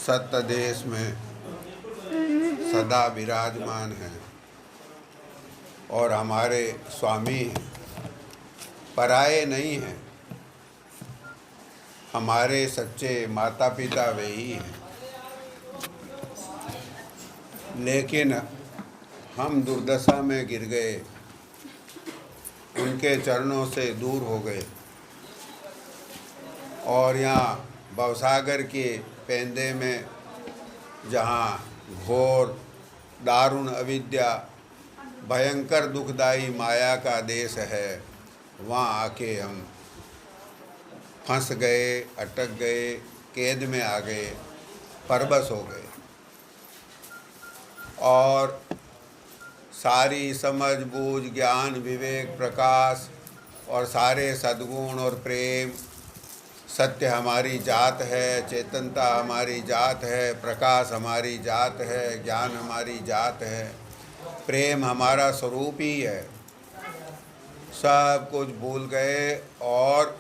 सत्य देश में सदा विराजमान हैं और हमारे स्वामी पराये नहीं हैं। हमारे सच्चे माता पिता वही हैं, लेकिन हम दुर्दशा में गिर गए, उनके चरणों से दूर हो गए और यहाँ भवसागर के पेंदे में जहाँ घोर दारुण अविद्या भयंकर दुखदाई माया का देश है, वहाँ आके हम फंस गए, अटक गए, कैद में आ गए, परबस हो गए और सारी समझ बूझ ज्ञान विवेक प्रकाश और सारे सद्गुण और प्रेम, सत्य हमारी जात है, चेतनता हमारी जात है, प्रकाश हमारी जात है, ज्ञान हमारी जात है, प्रेम हमारा स्वरूप ही है। सब कुछ भूल गए और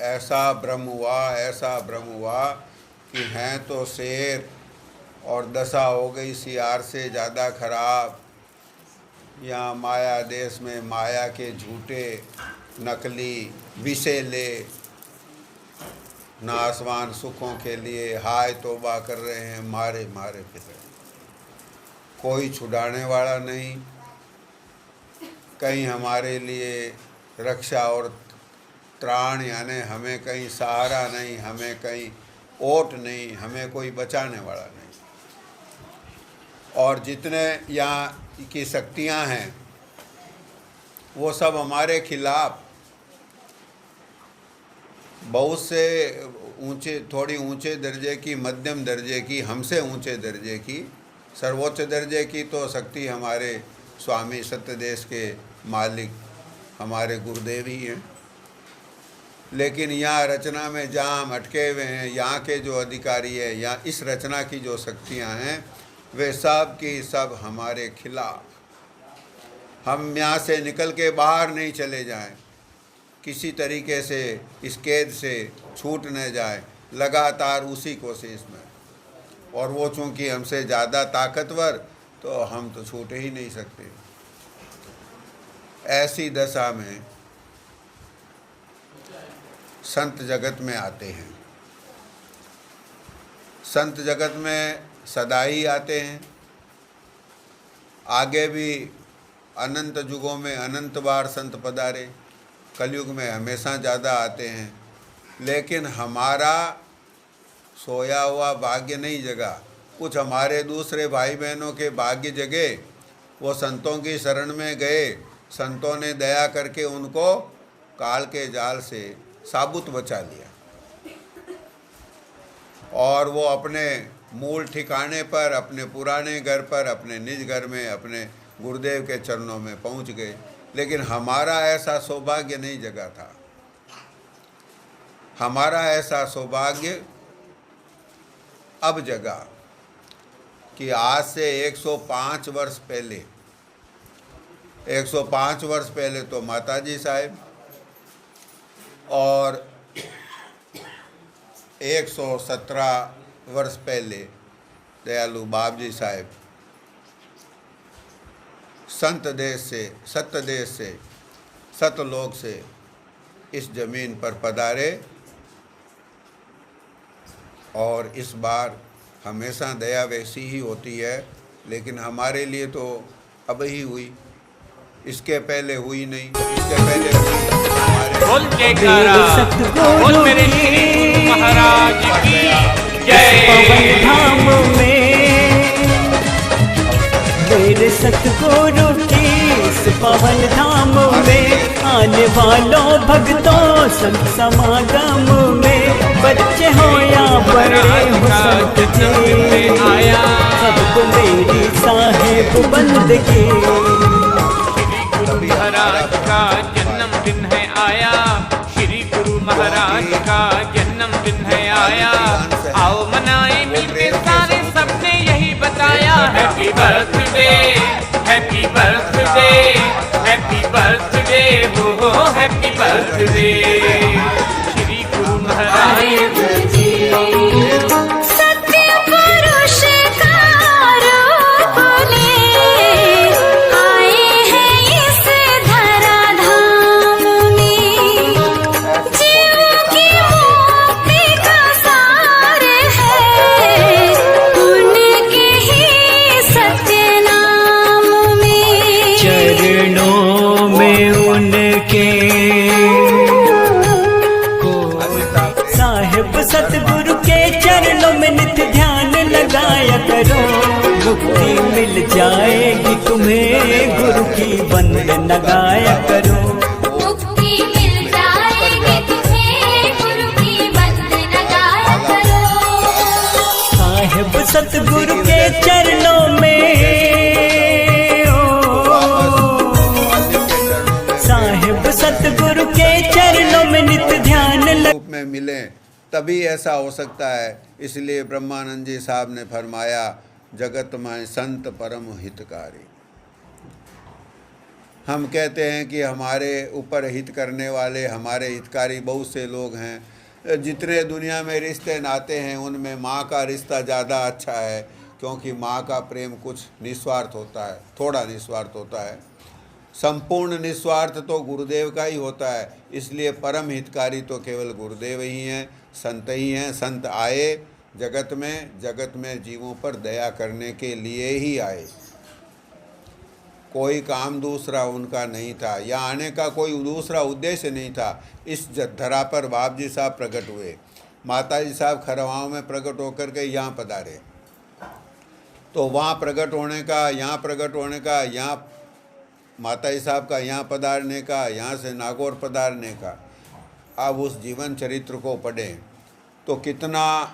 ऐसा भ्रम हुआ कि हैं तो शेर और दशा हो गई सियार से ज़्यादा खराब। यहाँ माया देश में माया के झूठे नकली विषैले नासवान सुखों के लिए हाय तौबा कर रहे हैं, मारे मारे फिर रहे। कोई छुड़ाने वाला नहीं, कहीं हमारे लिए रक्षा और त्राण यानी हमें कहीं सहारा नहीं, हमें कहीं ओट नहीं, हमें कोई बचाने वाला नहीं। और जितने यहाँ की शक्तियाँ हैं वो सब हमारे खिलाफ, बहुत से ऊंचे, थोड़ी ऊंचे दर्जे की, मध्यम दर्जे की, हमसे ऊंचे दर्जे की, सर्वोच्च दर्जे की तो शक्ति हमारे स्वामी सत्य देश के मालिक हमारे गुरुदेव ही हैं। लेकिन यहाँ रचना में जहाँ हम अटके हुए हैं, यहाँ के जो अधिकारी हैं, यहाँ इस रचना की जो शक्तियाँ हैं, वे सब की सब हमारे खिलाफ। हम यहाँ से निकल के बाहर नहीं चले जाएं, किसी तरीके से इस कैद से छूट न जाए, लगातार उसी कोशिश में। और वो चूँकि हमसे ज़्यादा ताकतवर, तो हम तो छूट ही नहीं सकते। ऐसी दशा में संत जगत में आते हैं। संत जगत में सदा ही आते हैं, आगे भी अनंत युगों में अनंत बार संत पधारे, कलयुग में हमेशा ज़्यादा आते हैं। लेकिन हमारा सोया हुआ भाग्य नहीं जगा, कुछ हमारे दूसरे भाई बहनों के भाग्य जगे। वो संतों की शरण में गए, संतों ने दया करके उनको काल के जाल से साबुत बचा लिया और वो अपने मूल ठिकाने पर, अपने पुराने घर पर, अपने निज घर में, अपने गुरुदेव के चरणों में पहुंच गए। लेकिन हमारा ऐसा सौभाग्य नहीं जगा था। हमारा ऐसा सौभाग्य अब जगा कि आज से 105 वर्ष पहले, 105 वर्ष पहले तो माताजी साहिब और 117 वर्ष पहले दयालु बाबजी साहिब संत देश से, सत्य देश से, सतलोक से इस जमीन पर पधारे। और इस बार हमेशा दया वैसी ही होती है, लेकिन हमारे लिए तो अब ही हुई, इसके पहले हुई नहीं। इसके पहले हुई बोल जयकारा, बोल मेरे श्री महाराज की जय। धाम में मेरे सतगुरु की इस पवन धाम में आने वालों भक्तों संत समागम में, बच्चे हो या बड़े हो संत जी आया, सबको मेरी साहेब बंदगी। श्री गुरु महाराज का जन्मदिन है आया, श्री गुरु महाराज का जन्मदिन है आया। आओ मनाए मिलके सारे, सबने यही बताया। Happy birthday, happy birthday, happy birthday, हो हैप्पी बर्थडे श्री गुरु महाराज। साहिब सतगुरु के चरणों में नित्य ध्यान लगाया करो, मुक्ति मिल जाएगी तुम्हें, गुरु की वंदन लगाया करो। मुक्ति मिल जाएगी तुम्हें, गुरु की वंदन गाया करो। साहिब सतगुरु के चरणों में, साहिब सतगुरु के चरणों में नित्य ध्यान रूप में मिलें तभी ऐसा हो सकता है। इसलिए ब्रह्मानंद जी साहब ने फरमाया, जगत में संत परम हितकारी। हम कहते हैं कि हमारे ऊपर हित करने वाले, हमारे हितकारी बहुत से लोग हैं। जितने दुनिया में रिश्ते नाते हैं उनमें माँ का रिश्ता ज़्यादा अच्छा है, क्योंकि माँ का प्रेम कुछ निस्वार्थ होता है, थोड़ा निस्वार्थ होता है। संपूर्ण निस्वार्थ तो गुरुदेव का ही होता है। इसलिए परम हितकारी तो केवल गुरुदेव ही हैं, संत ही हैं। संत आए जगत में जीवों पर दया करने के लिए ही आए, कोई काम दूसरा उनका नहीं था। यहाँ आने का कोई दूसरा उद्देश्य नहीं था। इस धरा पर बाप जी साहब प्रकट हुए, माता जी साहब खरवाओं में प्रकट होकर के यहाँ पधारे, तो वहाँ प्रकट होने का, यहाँ प्रकट होने का, यहाँ माता जी साहब का यहाँ पधारने का, यहाँ से नागौर पधारने का। अब उस जीवन चरित्र को पढ़ें तो कितना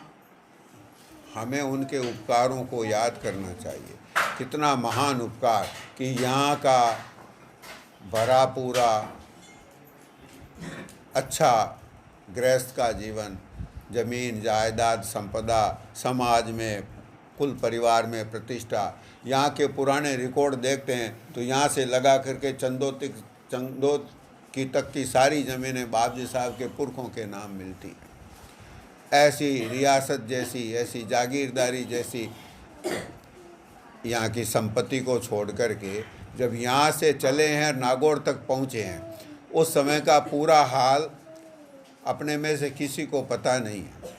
हमें उनके उपकारों को याद करना चाहिए। कितना महान उपकार कि यहाँ का भरा पूरा अच्छा गृहस्थ का जीवन, जमीन जायदाद संपदा, समाज में कुल परिवार में प्रतिष्ठा। यहाँ के पुराने रिकॉर्ड देखते हैं तो यहाँ से लगा करके चंदों की तक की सारी ज़मीनें बाप जी साहब के पुरखों के नाम मिलती हैं। ऐसी रियासत जैसी, ऐसी जागीरदारी जैसी यहाँ की संपत्ति को छोड़ कर के जब यहाँ से चले हैं, नागौर तक पहुँचे हैं, उस समय का पूरा हाल अपने में से किसी को पता नहीं है।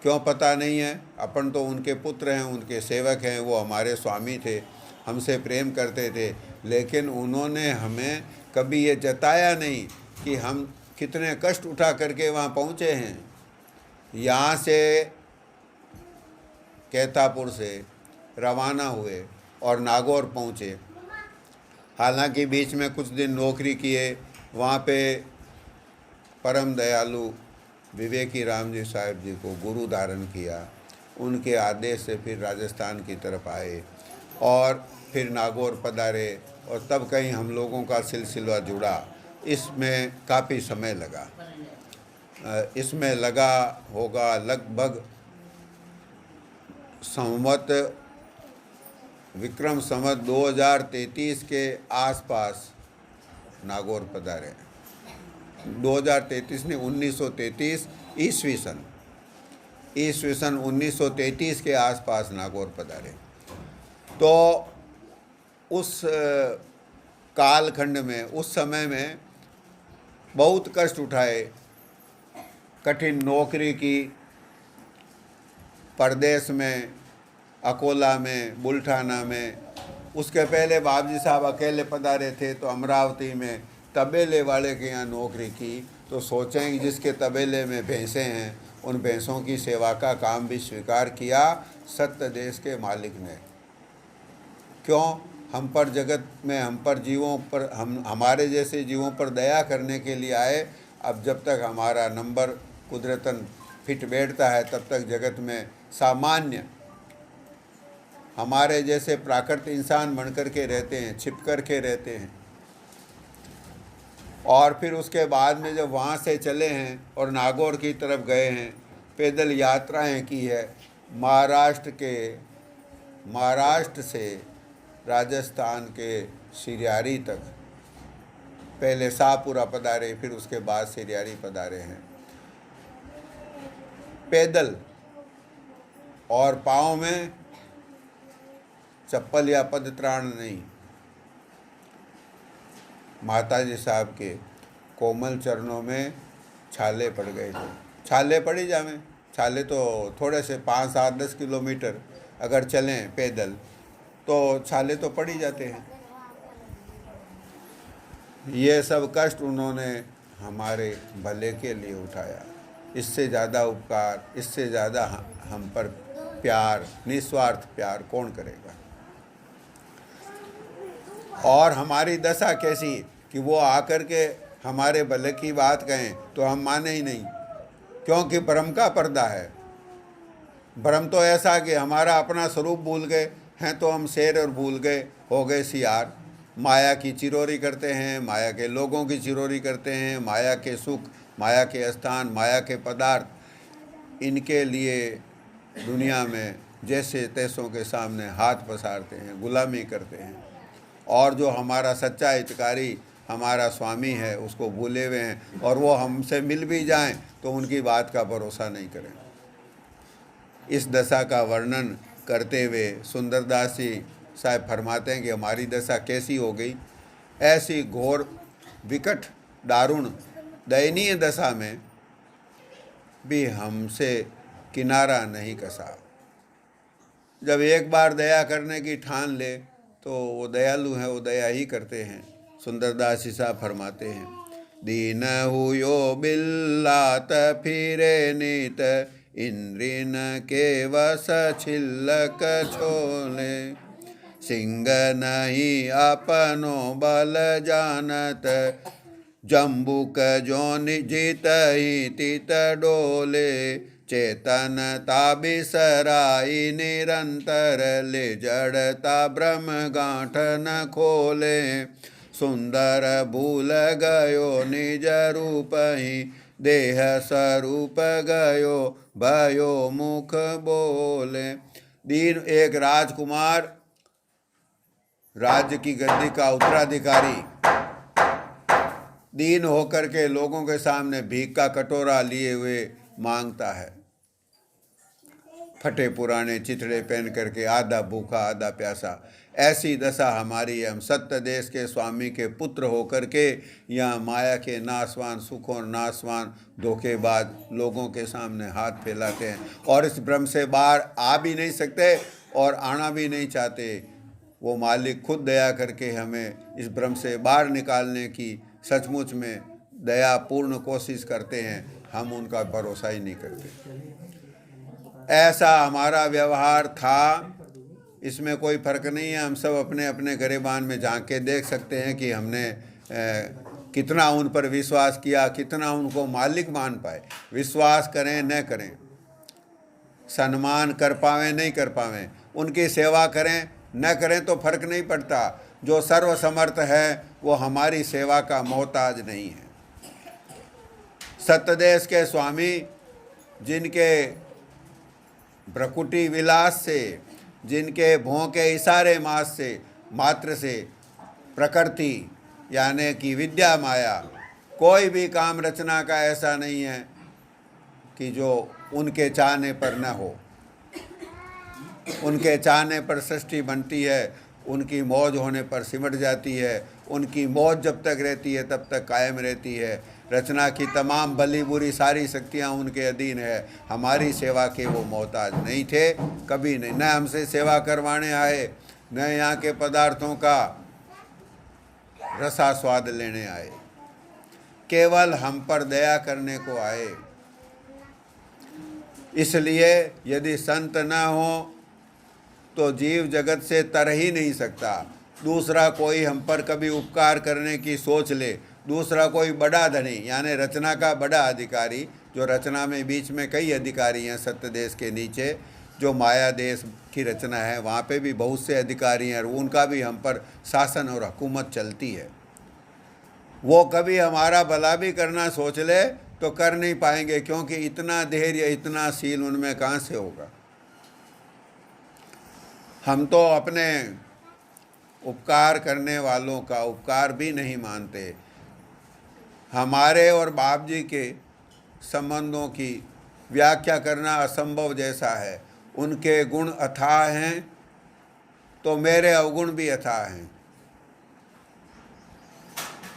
क्यों पता नहीं है? अपन तो उनके पुत्र हैं, उनके सेवक हैं, वो हमारे स्वामी थे, हमसे प्रेम करते थे, लेकिन उन्होंने हमें कभी ये जताया नहीं कि हम कितने कष्ट उठा करके वहाँ पहुँचे हैं। यहाँ से कैथापुर से रवाना हुए और नागौर पहुँचे। हालांकि बीच में कुछ दिन नौकरी किए, वहाँ पे परम दयालु विवेकी राम जी साहब जी को गुरु धारण किया। उनके आदेश से फिर राजस्थान की तरफ आए और फिर नागौर पधारे, और तब कहीं हम लोगों का सिलसिला जुड़ा। इसमें काफ़ी समय लगा, इसमें लगा होगा लगभग संवत विक्रम संवत 2033 के आसपास नागौर पधारे। 2033 ने 1933 ईस्वी सन 1933 के आसपास नागौर पधारे। तो उस कालखंड में, उस समय में बहुत कष्ट उठाए, कठिन नौकरी की, परदेश में, अकोला में, बुल्ठाना में। उसके पहले बाप जी साहब अकेले पधारे थे तो अमरावती में तबेले वाले के यहाँ नौकरी की। तो सोचें जिसके तबेले में भैंसें हैं, उन भैंसों की सेवा का काम भी स्वीकार किया सत्य देश के मालिक ने। क्यों? हम पर जगत में, हम पर जीवों पर, हमारे जैसे जीवों पर दया करने के लिए आए। अब जब तक हमारा नंबर कुदरतन फिट बैठता है तब तक जगत में सामान्य हमारे जैसे प्राकृत इंसान बन कर के रहते हैं, छिप कर के रहते हैं। और फिर उसके बाद में जब वहाँ से चले हैं और नागौर की तरफ गए हैं, पैदल यात्राएं की है महाराष्ट्र से राजस्थान के सिरियारी तक। पहले शाहपुरा पधारे, फिर उसके बाद सिरियारी पधारे हैं पैदल, और पाँव में चप्पल या पदत्राण नहीं। माताजी साहब के कोमल चरणों में छाले पड़ गए थे। छाले पड़ी जावे, छाले तो थोड़े से 5, 7, 10 किलोमीटर अगर चलें पैदल तो छाले तो पड़ ही जाते हैं। ये सब कष्ट उन्होंने हमारे भले के लिए उठाया। इससे ज़्यादा उपकार, इससे ज़्यादा हम पर प्यार, निस्वार्थ प्यार कौन करेगा। और हमारी दशा कैसी कि वो आकर के हमारे भले की बात कहें तो हम माने ही नहीं, क्योंकि भ्रम का पर्दा है। भ्रम तो ऐसा कि हमारा अपना स्वरूप भूल गए हैं, तो हम शेर और भूल गए, हो गए सियार। माया की चिरोरी करते हैं, माया के लोगों की चिरोरी करते हैं, माया के सुख, माया के स्थान, माया के पदार्थ, इनके लिए दुनिया में जैसे तैसों के सामने हाथ पसारते हैं, गुलामी करते हैं। और जो हमारा सच्चा हितकारी, हमारा स्वामी है, उसको भूले हुए हैं, और वो हमसे मिल भी जाएं तो उनकी बात का भरोसा नहीं करें। इस दशा का वर्णन करते हुए सुंदरदास जी साहब फरमाते हैं कि हमारी दशा कैसी हो गई। ऐसी घोर, विकट, दारुण, दयनीय दशा में भी हमसे किनारा नहीं कसा। जब एक बार दया करने की ठान ले तो वो दयालु हैं, वो दया ही करते हैं। सुंदरदास जी साहब फरमाते हैं, दीन हुयो बिल्लात फिरे नीत, इंद्रिन के वस छिल्लक छोले, सिंह नहीं अपनो बल जानत, जम्बुक जोन जीत ही तीत डोले, चेतन ताबिसराई निरंतर, ले जड़ता ब्रह्म गांठन खोले, सुंदर भूल गयो निज रूप ही, देह स्वरूप गयो भयो मुख बोले। दीन एक राजकुमार, राज्य की गद्दी का उत्तराधिकारी, दीन होकर के लोगों के सामने भीख का कटोरा लिए हुए मांगता है, फटे पुराने चिथड़े पहन करके, आधा भूखा आधा प्यासा। ऐसी दशा हमारी है। हम सत्य देश के स्वामी के पुत्र होकर के यहाँ माया के नासवान सुखों, नासवान धोखेबाज लोगों के सामने हाथ फैलाते हैं, और इस भ्रम से बाहर आ भी नहीं सकते और आना भी नहीं चाहते। वो मालिक खुद दया करके हमें इस भ्रम से बाहर निकालने की सचमुच में दयापूर्ण कोशिश करते हैं, हम उनका भरोसा ही नहीं करते। ऐसा हमारा व्यवहार था, इसमें कोई फ़र्क नहीं है। हम सब अपने अपने गिरेबान में झांक के देख सकते हैं कि हमने कितना उन पर विश्वास किया, कितना उनको मालिक मान पाए। विश्वास करें न करें, सम्मान कर पावें नहीं कर पावें, उनकी सेवा करें न करें तो फर्क नहीं पड़ता। जो सर्वसमर्थ है वो हमारी सेवा का मोहताज नहीं है। सत्यदेश के स्वामी, जिनके भ्रकुटी विलास से, जिनके भों के इशारे मात्र से प्रकृति यानी कि विद्या माया, कोई भी काम रचना का ऐसा नहीं है कि जो उनके चाहने पर न हो। उनके चाहने पर सृष्टि बनती है, उनकी मौज होने पर सिमट जाती है। उनकी मौज जब तक रहती है तब तक कायम रहती है। रचना की तमाम भली बुरी सारी शक्तियाँ उनके अधीन है। हमारी सेवा के वो मोहताज नहीं थे, कभी नहीं। न हमसे सेवा करवाने आए, न यहाँ के पदार्थों का रसा स्वाद लेने आए, केवल हम पर दया करने को आए। इसलिए यदि संत न हो तो जीव जगत से तर ही नहीं सकता। दूसरा कोई हम पर कभी उपकार करने की सोच ले, दूसरा कोई बड़ा धनी यानी रचना का बड़ा अधिकारी, जो रचना में बीच में कई अधिकारी हैं, सत्य देश के नीचे जो माया देश की रचना है वहाँ पे भी बहुत से अधिकारी हैं और उनका भी हम पर शासन और हुकूमत चलती है। वो कभी हमारा भला भी करना सोच ले तो कर नहीं पाएंगे, क्योंकि इतना धैर्य, इतना शील उनमें कहाँ से होगा। हम तो अपने उपकार करने वालों का उपकार भी नहीं मानते। हमारे और बाप जी के संबंधों की व्याख्या करना असंभव जैसा है। उनके गुण अथाह हैं तो मेरे अवगुण भी अथाह हैं।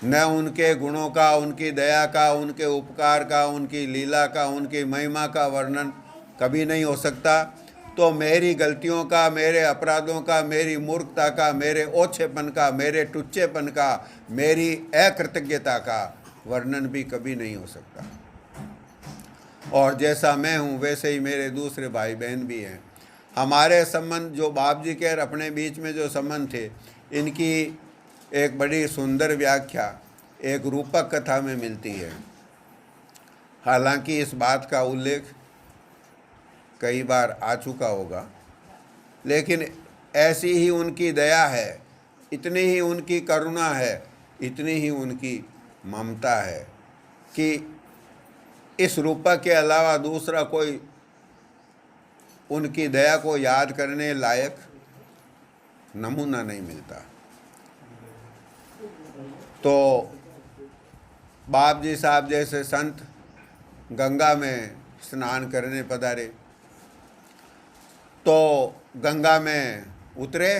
न उनके गुणों का, उनकी दया का, उनके उपकार का, उनकी लीला का, उनकी महिमा का वर्णन कभी नहीं हो सकता। तो मेरी गलतियों का, मेरे अपराधों का, मेरी मूर्खता का, मेरे ओछेपन का, मेरे टुच्चेपन का, मेरी अकृतज्ञता का वर्णन भी कभी नहीं हो सकता। और जैसा मैं हूँ वैसे ही मेरे दूसरे भाई बहन भी हैं। हमारे संबंध जो बाप जी के और अपने बीच में जो संबंध थे, इनकी एक बड़ी सुंदर व्याख्या एक रूपक कथा में मिलती है। हालांकि इस बात का उल्लेख कई बार आ चुका होगा, लेकिन ऐसी ही उनकी दया है, इतनी ही उनकी करुणा है, इतनी ही उनकी ममता है कि इस रूपक के अलावा दूसरा कोई उनकी दया को याद करने लायक नमूना नहीं मिलता। तो बाप जी साहब जैसे संत गंगा में स्नान करने पधारे, तो गंगा में उतरे,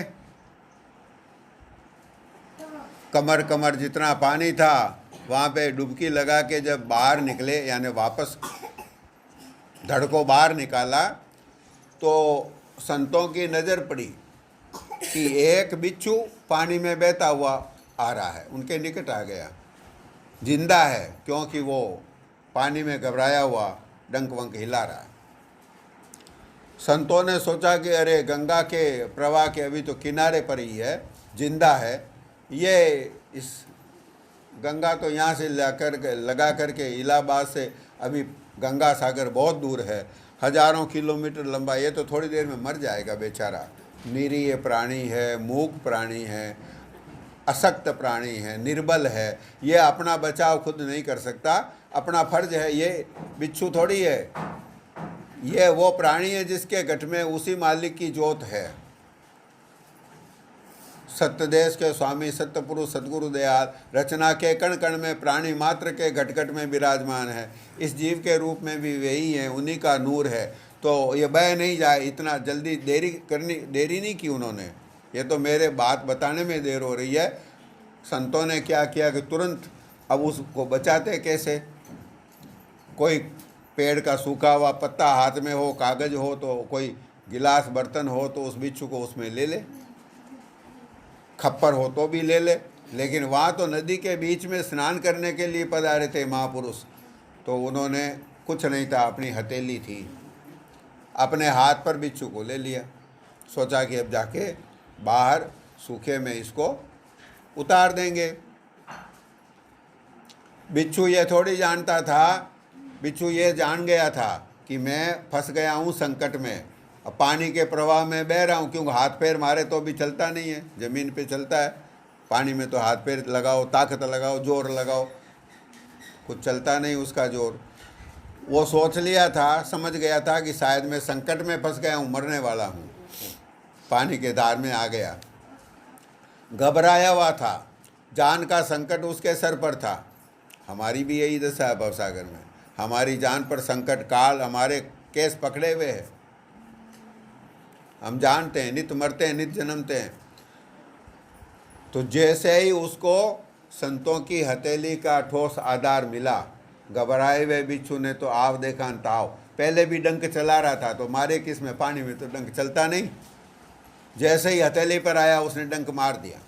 कमर कमर जितना पानी था वहाँ पे डुबकी लगा के जब बाहर निकले, यानी वापस धड़ को बाहर निकाला, तो संतों की नज़र पड़ी कि एक बिच्छू पानी में बहता हुआ आ रहा है, उनके निकट आ गया, जिंदा है, क्योंकि वो पानी में घबराया हुआ डंक वंक हिला रहा है। संतों ने सोचा कि अरे गंगा के प्रवाह के अभी तो किनारे पर ही है, जिंदा है, ये इस गंगा तो यहाँ से लगा करके इलाहाबाद से अभी गंगा सागर बहुत दूर है, हजारों किलोमीटर लंबा, ये तो थोड़ी देर में मर जाएगा बेचारा। निरीह प्राणी है, मूक प्राणी है, अशक्त प्राणी है, निर्बल है, ये अपना बचाव खुद नहीं कर सकता, अपना फर्ज है, ये बिच्छू थोड़ी है, ये वो प्राणी है जिसके गठ में उसी मालिक की जोत है। सत्यदेश के स्वामी सत्यपुरुष सद्गुरु दयाल रचना के कण कण में प्राणी मात्र के घट घट में विराजमान है, इस जीव के रूप में भी वही है, उन्हीं का नूर है। तो ये बह नहीं जाए, इतना जल्दी देरी नहीं की उन्होंने, ये तो मेरे बात बताने में देर हो रही है। संतों ने क्या किया कि तुरंत अब उसको बचाते कैसे, कोई पेड़ का सूखा हुआ पत्ता हाथ में हो, कागज हो, तो कोई गिलास बर्तन हो तो उस बिच्छू को उसमें ले ले, खप्पर हो तो भी ले ले। लेकिन वहाँ तो नदी के बीच में स्नान करने के लिए पधारे थे महापुरुष, तो उन्होंने कुछ नहीं था, अपनी हथेली थी, अपने हाथ पर बिच्छू को ले लिया, सोचा कि अब जाके बाहर सूखे में इसको उतार देंगे। बिच्छू ये थोड़ी जानता था, बिच्छू ये जान गया था कि मैं फंस गया हूँ संकट में, अब पानी के प्रवाह में बह रहा हूँ, क्योंकि हाथ पैर मारे तो भी चलता नहीं है, ज़मीन पे चलता है, पानी में तो हाथ पैर लगाओ, ताकत लगाओ, जोर लगाओ, कुछ चलता नहीं उसका जोर। वो सोच लिया था, समझ गया था कि शायद मैं संकट में फंस गया हूँ, मरने वाला हूँ, पानी के धार में आ गया, घबराया हुआ था, जान का संकट उसके सर पर था। हमारी भी यही दशा है भवसागर में, हमारी जान पर संकट काल हमारे केस पकड़े हुए हैं, हम जानते हैं नित मरते हैं नित जन्मते हैं। तो जैसे ही उसको संतों की हथेली का ठोस आधार मिला, घबराए हुए बिच्छू ने तो आव देखा ताव, पहले भी डंक चला रहा था, तो मारे किस में, पानी में तो डंक चलता नहीं। जैसे ही हथेली पर आया उसने डंक मार दिया,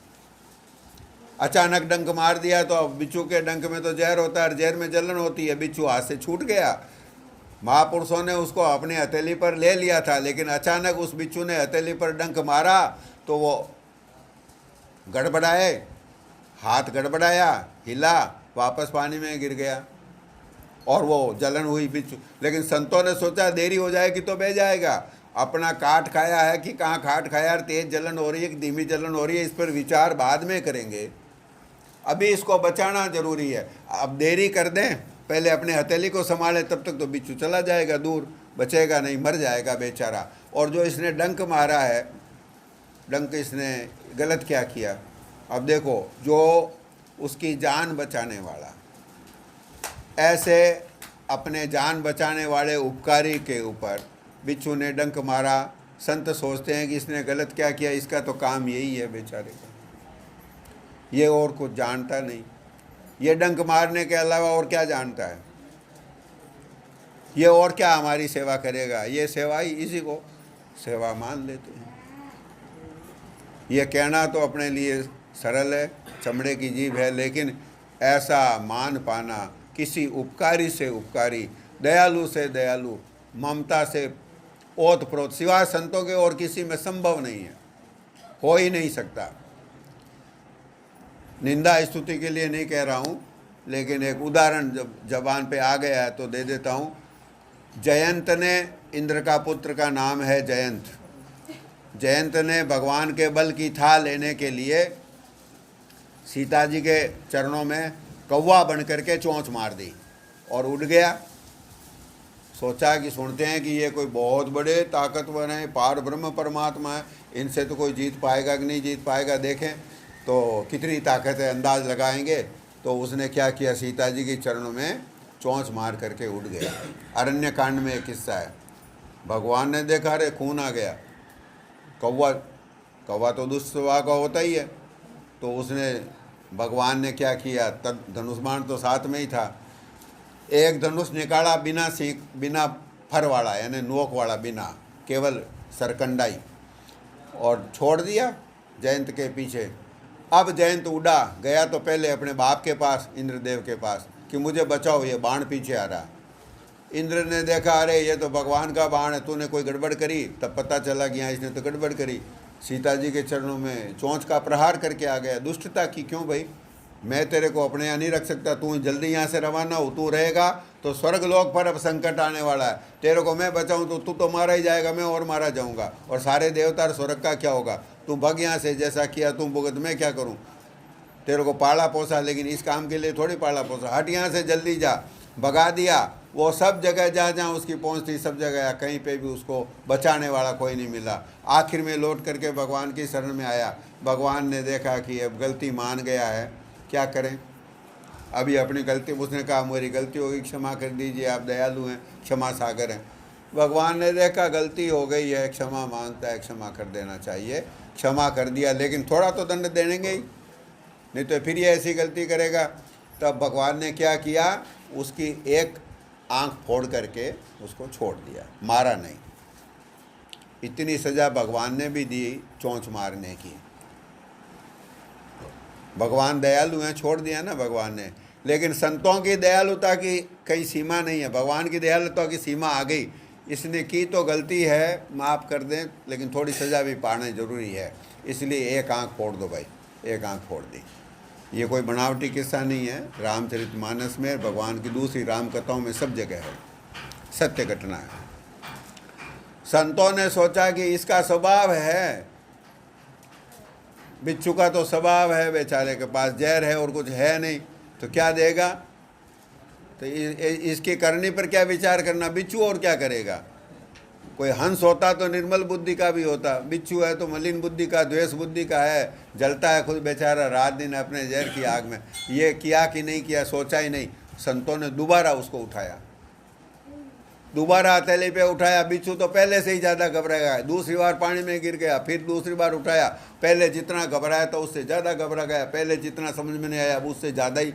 अचानक डंक मार दिया, तो अब बिच्छू के डंक में तो जहर होता है, जहर में जलन होती है, बिच्छू हाथ से छूट गया। महापुरुषों ने उसको अपनी हथेली पर ले लिया था, लेकिन अचानक उस बिच्छू ने हथेली पर डंक मारा तो वो गड़बड़ाए, हाथ गड़बड़ाया, हिला, वापस पानी में गिर गया और वो जलन हुई बिच्छू। लेकिन संतों ने सोचा देरी हो जाएगी तो बह जाएगा, अपना काट खाया है कि कहाँ काट खाया, तेज जलन हो रही है कि धीमी जलन हो रही है, इस पर विचार बाद में करेंगे, अभी इसको बचाना जरूरी है। अब देरी कर दें, पहले अपने हथेली को संभालें, तब तक तो बिच्छू चला जाएगा दूर, बचेगा नहीं, मर जाएगा बेचारा। और जो इसने डंक मारा है, डंक इसने गलत क्या किया, अब देखो, जो उसकी जान बचाने वाला, ऐसे अपने जान बचाने वाले उपकारी के ऊपर बिच्छू ने डंक मारा। संत सोचते हैं कि इसने गलत क्या किया, इसका तो काम यही है बेचारे का, ये और कुछ जानता नहीं, ये डंक मारने के अलावा और क्या जानता है, ये और क्या हमारी सेवा करेगा, ये सेवा ही, इसी को सेवा मान लेते हैं। ये कहना तो अपने लिए सरल है, चमड़े की जीभ है, लेकिन ऐसा मान पाना किसी उपकारी से उपकारी, दयालु से दयालु, ममता से ओतप्रोत, सिवाय संतों के और किसी में संभव नहीं है, हो ही नहीं सकता। निंदा स्तुति के लिए नहीं कह रहा हूँ, लेकिन एक उदाहरण जब जबान पे आ गया है तो दे देता हूँ। जयंत ने, इंद्र का पुत्र का नाम है जयंत, जयंत ने भगवान के बल की था लेने के लिए सीता जी के चरणों में कौवा बन करके चोंच मार दी और उड़ गया। सोचा कि सुनते हैं कि ये कोई बहुत बड़े ताकतवर हैं, पार ब्रह्म परमात्मा है, इनसे तो कोई जीत पाएगा कि नहीं जीत पाएगा, देखें तो कितनी ताकत है, अंदाज लगाएंगे। तो उसने क्या किया, सीता जी के चरणों में चोंच मार करके उड़ गया। अरण्य कांड में एक किस्सा है, भगवान ने देखा अरे खून आ गया, कौवा तो दुष्ट स्वभाव का होता ही है, तो उसने, भगवान ने क्या किया, तब धनुष बाण तो साथ में ही था, एक धनुष निकाला बिना सीख, बिना फर वाला, यानी नोक वाला, बिना, केवल सरकंडाई, और छोड़ दिया जयंत के पीछे। अब जयंत उड़ा गया तो पहले अपने बाप के पास, इंद्रदेव के पास, कि मुझे बचाओ, ये बाण पीछे आ रहा। इंद्र ने देखा अरे ये तो भगवान का बाण है, तूने कोई गड़बड़ करी। तब पता चला कि यहाँ इसने तो गड़बड़ करी, सीता जी के चरणों में चोंच का प्रहार करके आ गया। दुष्टता की, क्यों भाई, मैं तेरे को अपने यहाँ नहीं रख सकता, तू जल्दी यहाँ से रवाना हो, तू रहेगा तो स्वर्ग लोक पर अब संकट आने वाला है, तेरे को मैं बचाऊँ तो तू तो मारा ही जाएगा, मैं और मारा जाऊँगा, और सारे देवता और स्वर्ग का क्या होगा, तू भग यहाँ से, जैसा किया तू भुगत, मैं क्या करूँ, तेरे को पाला पोसा, लेकिन इस काम के लिए थोड़ी पाला पोसा, हट यहाँ से, जल्दी जा। भगा दिया। वो सब जगह जहाँ जहाँ उसकी पहुँच थी सब जगह, कहीं पे भी उसको बचाने वाला कोई नहीं मिला। आखिर में लौट करके भगवान की शरण में आया। भगवान ने देखा कि अब गलती मान गया है, क्या करें, अभी अपनी गलती, उसने कहा मेरी गलती होगी, क्षमा कर दीजिए, आप दयालु हैं, क्षमा सागर हैं। भगवान ने देखा गलती हो गई है, क्षमा मांगता है, क्षमा कर देना चाहिए, क्षमा कर दिया, लेकिन थोड़ा तो दंड देंगे ही, नहीं तो फिर ये ऐसी गलती करेगा। तब भगवान ने क्या किया, उसकी एक आंख फोड़ करके उसको छोड़ दिया, मारा नहीं। इतनी सज़ा भगवान ने भी दी चोंच मारने की। भगवान दयालु हैं, छोड़ दिया ना भगवान ने। लेकिन संतों की दयालुता की कई सीमा नहीं है, भगवान की दयालुता की सीमा आ गई। इसने की तो गलती है, माफ़ कर दें, लेकिन थोड़ी सज़ा भी पाना ज़रूरी है, इसलिए एक आंख फोड़ दो भाई, एक आंख फोड़ दी। ये कोई बनावटी किस्सा नहीं है, रामचरितमानस में, भगवान की दूसरी राम कथाओं में सब जगह है, सत्य घटना है। संतों ने सोचा कि इसका स्वभाव है, बिच्छू का तो स्वभाव है, बेचारे के पास जहर है और कुछ है नहीं, तो क्या देगा, तो इसकी करनी पर क्या विचार करना, बिच्छू और क्या करेगा। कोई हंस होता तो निर्मल बुद्धि का भी होता, बिच्छू है तो मलिन बुद्धि का, द्वेष बुद्धि का है, जलता है खुद बेचारा रात दिन अपने जहर की आग में। ये किया कि नहीं किया, सोचा ही नहीं। संतों ने दोबारा उसको उठाया, दोबारा हथेली पे उठाया। बिच्छू तो पहले से ही ज़्यादा घबराया, दूसरी बार पानी में गिर गया, फिर दूसरी बार उठाया, पहले जितना घबराया था उससे ज़्यादा घबरा गया, पहले जितना समझ में नहीं आया अब उससे ज़्यादा ही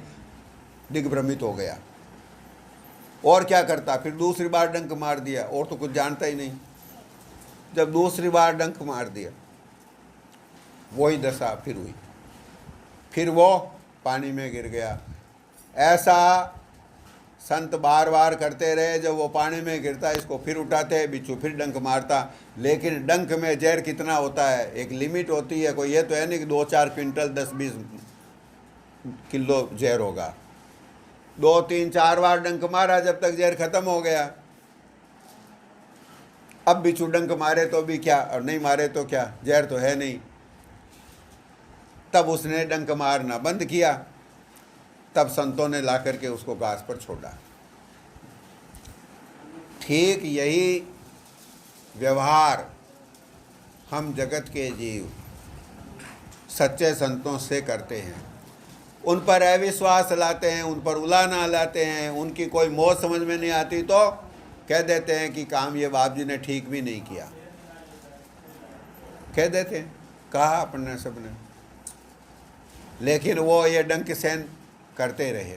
दिग्भ्रमित हो गया। और क्या करता, फिर दूसरी बार डंक मार दिया, और तो कुछ जानता ही नहीं। जब दूसरी बार डंक मार दिया, वही दशा फिर हुई, फिर वो पानी में गिर गया। ऐसा संत बार बार करते रहे, जब वो पानी में गिरता इसको फिर उठाते, बिच्छू फिर डंक मारता। लेकिन डंक में जहर कितना होता है, एक लिमिट होती है, कोई ये तो है नहीं कि 2-4 क्विंटल 10-20 किलो जहर होगा। 2-3-4 बार डंक मारा जब तक जहर खत्म हो गया। अब बिच्छू डंक मारे तो भी क्या, और नहीं मारे तो क्या, जहर तो है नहीं। तब उसने डंक मारना बंद किया। तब संतों ने ला करके उसको घास पर छोड़ा। ठीक यही व्यवहार हम जगत के जीव सच्चे संतों से करते हैं। उन पर अविश्वास लाते हैं, उन पर उलाना लाते हैं, उनकी कोई मौत समझ में नहीं आती तो कह देते हैं कि काम ये बाप जी ने ठीक भी नहीं किया, कह देते हैं, कहा अपने सबने। लेकिन वो ये डंक सहन करते रहे।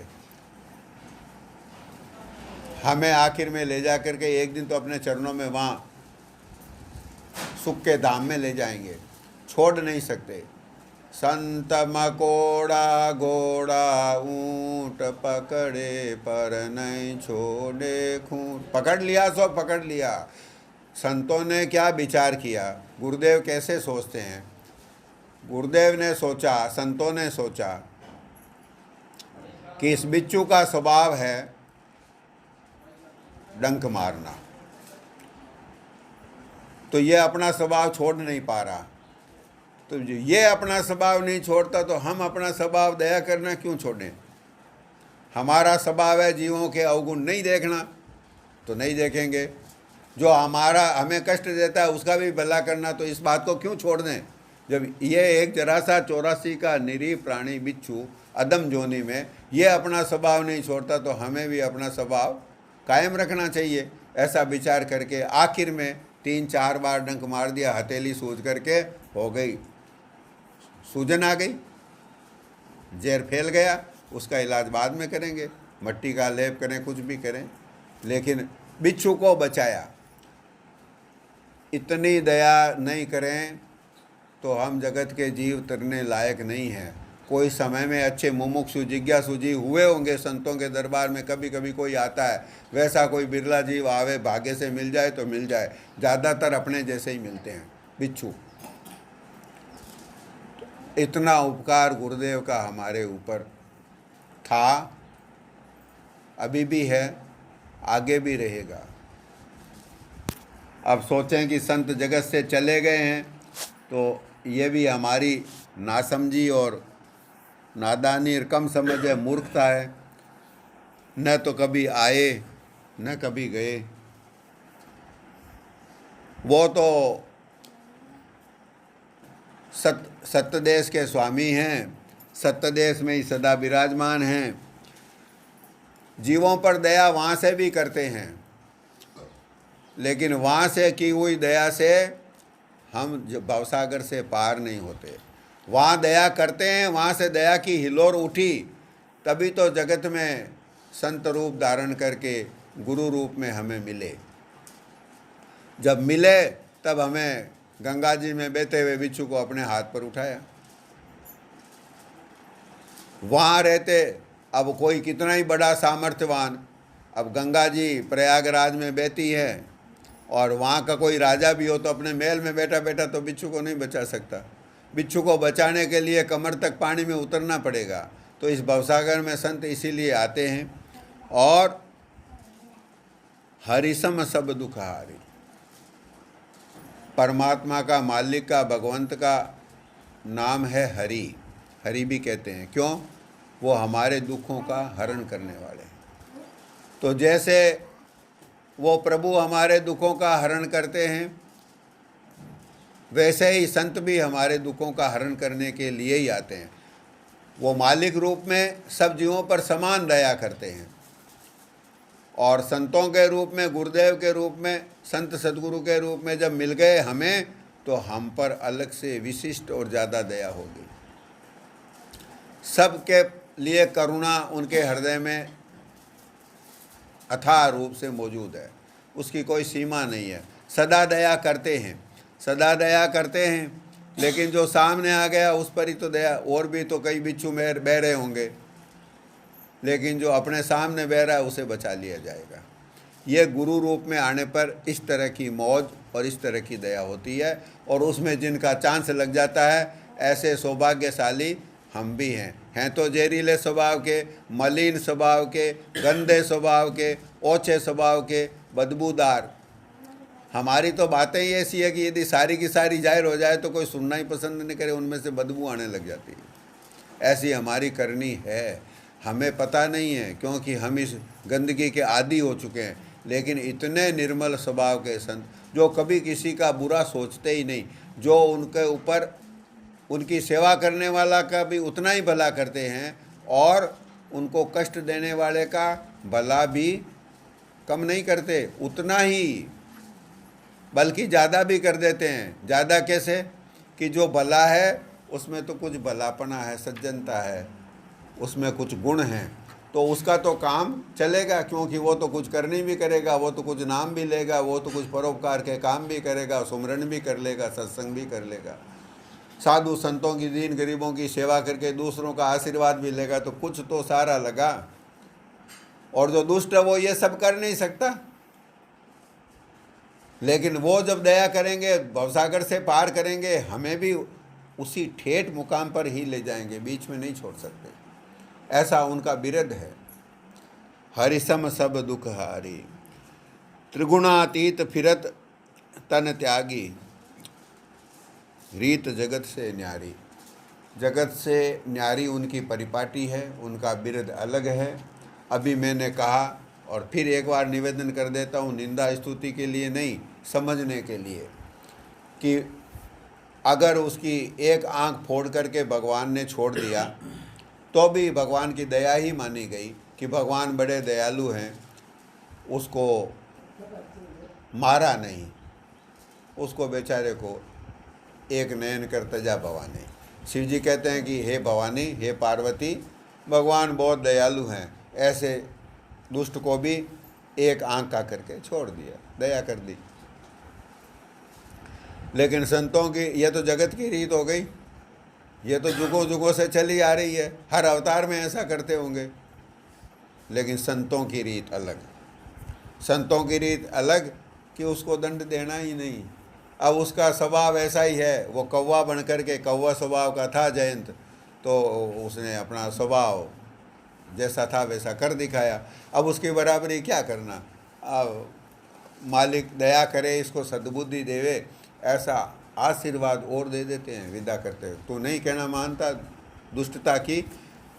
हमें आखिर में ले जा करके एक दिन तो अपने चरणों में वहाँ सुख के धाम में ले जाएंगे, छोड़ नहीं सकते। संत मकोड़ा घोड़ा ऊंट पकड़े पर नहीं छोड़े खूंट। पकड़ लिया सो पकड़ लिया। संतों ने क्या विचार किया, गुरुदेव कैसे सोचते हैं? गुरुदेव ने सोचा, संतों ने सोचा कि इस बिच्छू का स्वभाव है डंक मारना, तो ये अपना स्वभाव छोड़ नहीं पा रहा। तो ये अपना स्वभाव नहीं छोड़ता तो हम अपना स्वभाव दया करना क्यों छोड़ें? हमारा स्वभाव है जीवों के अवगुण नहीं देखना, तो नहीं देखेंगे। जो हमें कष्ट देता है उसका भी भला करना, तो इस बात को क्यों छोड़ दें? जब ये एक जरा सा 84 का निरीह प्राणी बिच्छू अदम जोनी में ये अपना स्वभाव नहीं छोड़ता, तो हमें भी अपना स्वभाव कायम रखना चाहिए। ऐसा विचार करके आखिर में 3-4 बार डंक मार दिया, हथेली सूज करके हो गई, सूजन आ गई, जहर फैल गया। उसका इलाज बाद में करेंगे, मट्टी का लेप करें, कुछ भी करें, लेकिन बिच्छू को बचाया। इतनी दया नहीं करें तो हम जगत के जीव तरने लायक नहीं हैं। कोई समय में अच्छे मुमुक्षु जिज्ञासु जीव हुए होंगे संतों के दरबार में, कभी कभी कोई आता है, वैसा कोई बिरला जीव आवे, भाग्य से मिल जाए तो मिल जाए, ज़्यादातर अपने जैसे ही मिलते हैं बिच्छू। इतना उपकार गुरुदेव का हमारे ऊपर था, अभी भी है, आगे भी रहेगा। अब सोचें कि संत जगत से चले गए हैं तो ये भी हमारी नासमझी और नादानी और कम समझ है, मूर्खता है। न तो कभी आए न कभी गए। वो तो सत्य देश के स्वामी हैं, सत्य देश में ही सदा विराजमान हैं। जीवों पर दया वहाँ से भी करते हैं, लेकिन वहाँ से की हुई दया से हम भवसागर से पार नहीं होते। वहाँ दया करते हैं, वहाँ से दया की हिलोर उठी, तभी तो जगत में संत रूप धारण करके गुरु रूप में हमें मिले। जब मिले तब हमें गंगा जी में बहते हुए बिच्छू को अपने हाथ पर उठाया। वहाँ रहते अब कोई कितना ही बड़ा सामर्थ्यवान, अब गंगा जी प्रयागराज में बहती है और वहाँ का कोई राजा भी हो तो अपने महल में बैठा बैठा तो बिच्छू को नहीं बचा सकता। बिच्छू को बचाने के लिए कमर तक पानी में उतरना पड़ेगा। तो इस भवसागर में संत इसीलिए आते हैं। और हरिसम सब दुख हारी, परमात्मा का, मालिक का, भगवंत का नाम है हरि। हरि भी कहते हैं, क्यों? वो हमारे दुखों का हरण करने वाले हैं। तो जैसे वो प्रभु हमारे दुखों का हरण करते हैं, वैसे ही संत भी हमारे दुखों का हरण करने के लिए ही आते हैं। वो मालिक रूप में सब जीवों पर समान दया करते हैं, और संतों के रूप में, गुरुदेव के रूप में, संत सदगुरु के रूप में जब मिल गए हमें, तो हम पर अलग से विशिष्ट और ज़्यादा दया होगी। सबके लिए करुणा उनके हृदय में अथाह रूप से मौजूद है, उसकी कोई सीमा नहीं है। सदा दया करते हैं, सदा दया करते हैं, लेकिन जो सामने आ गया उस पर ही तो दया। और भी तो कई बिच्छू बह रहे होंगे, लेकिन जो अपने सामने बह रहा है उसे बचा लिया जाएगा। ये गुरु रूप में आने पर इस तरह की मौज और इस तरह की दया होती है, और उसमें जिनका चांस लग जाता है, ऐसे सौभाग्यशाली हम भी हैं तो जहरीले स्वभाव के, मलिन स्वभाव के, गंदे स्वभाव के, ओछे स्वभाव के, बदबूदार। हमारी तो बातें ही ऐसी है कि यदि सारी की सारी जाहिर हो जाए तो कोई सुनना ही पसंद नहीं करे, उनमें से बदबू आने लग जाती है। ऐसी हमारी करनी है, हमें पता नहीं है, क्योंकि हम इस गंदगी के आदी हो चुके हैं। लेकिन इतने निर्मल स्वभाव के संत, जो कभी किसी का बुरा सोचते ही नहीं, जो उनके ऊपर उनकी सेवा करने वाला का भी उतना ही भला करते हैं, और उनको कष्ट देने वाले का भला भी कम नहीं करते, उतना ही बल्कि ज़्यादा भी कर देते हैं। ज़्यादा कैसे? कि जो भला है उसमें तो कुछ भलापना है, सज्जनता है, उसमें कुछ गुण हैं, तो उसका तो काम चलेगा, क्योंकि वो तो कुछ करनी भी करेगा, वो तो कुछ नाम भी लेगा, वो तो कुछ परोपकार के काम भी करेगा, सुमरन भी कर लेगा, सत्संग भी कर लेगा। साधु संतों की, दीन गरीबों की सेवा करके दूसरों का आशीर्वाद भी लेगा तो कुछ तो सारा लगा। और जो दुष्ट है वो ये सब कर नहीं सकता, लेकिन वो जब दया करेंगे, भवसागर से पार करेंगे, हमें भी उसी ठेठ मुकाम पर ही ले जाएंगे, बीच में नहीं छोड़ सकते। ऐसा उनका बिरद है। हरिसम सब दुख हारी, त्रिगुणातीत फिरत तन त्यागी, रीत जगत से न्यारी। जगत से न्यारी उनकी परिपाटी है, उनका बिरद अलग है। अभी मैंने कहा और फिर एक बार निवेदन कर देता हूँ, निंदा स्तुति के लिए नहीं, समझने के लिए, कि अगर उसकी एक आंख फोड़ करके भगवान ने छोड़ दिया तो भी भगवान की दया ही मानी गई कि भगवान बड़े दयालु हैं, उसको मारा नहीं, उसको बेचारे को एक नयन कर तजा भवानी। शिव जी कहते हैं कि हे भवानी, हे पार्वती, भगवान बहुत दयालु हैं, ऐसे दुष्ट को भी एक आंख का करके छोड़ दिया, दया कर दी। लेकिन संतों की, ये तो जगत की रीत हो गई, ये तो जुगों जुगों से चली आ रही है, हर अवतार में ऐसा करते होंगे। लेकिन संतों की रीत अलग, संतों की रीत अलग कि उसको दंड देना ही नहीं। अब उसका स्वभाव ऐसा ही है, वो कौवा बन करके, कौवा स्वभाव का था जयंत, तो उसने अपना स्वभाव जैसा था वैसा कर दिखाया। अब उसकी बराबरी क्या करना। अब मालिक दया करे, इसको सद्बुद्धि देवे, ऐसा आशीर्वाद और दे देते हैं, विदा करते हैं। तू नहीं कहना मानता दुष्टता की